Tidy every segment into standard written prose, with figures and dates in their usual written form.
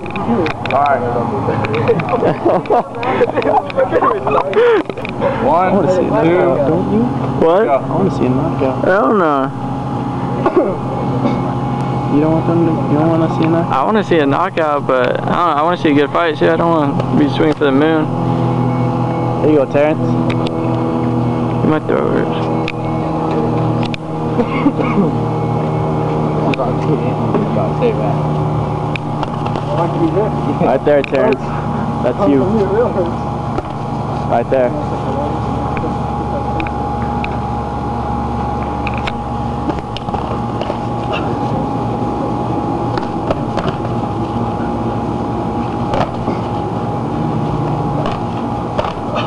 Alright. One, I want to see a knockout, don't you? What? Go. I want to see a knockout. Hell no. You don't want them to, you don't want to see a knockout? I want to see a knockout, but I don't know, I want to see a good fight too. I don't want to be swinging for the moon. There you go, Terrence. You might throw it. Right there, Terrence. That's you. Right there.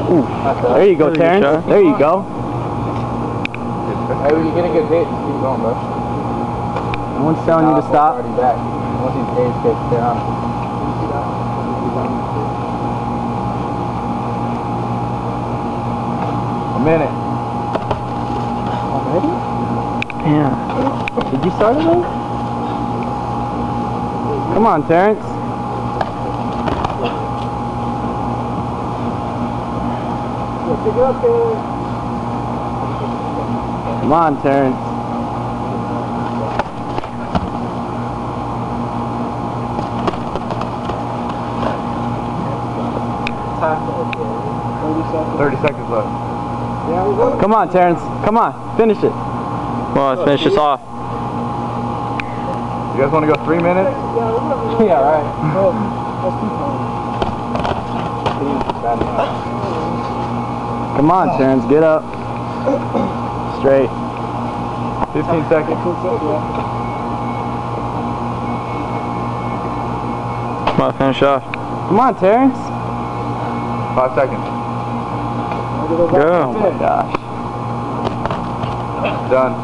Ooh. There you go, Terrence. There you go. Hey, when you get a good hit, just keep going, bro. No one's telling you to stop. Already back. Once these days get down. A minute. Already? Yeah. Did you start it though? Come on, Terrence. Come on, Terrence. Time. 30 seconds left. Come on, Terrence. Come on. Finish it. Well, let's finish this off. You guys want to go 3 minutes? Yeah, right. Come on, Terrence. Get up. Straight. 15 seconds. Come on, finish off. Come on, Terrence. 5 seconds. Go. Oh my gosh. Done.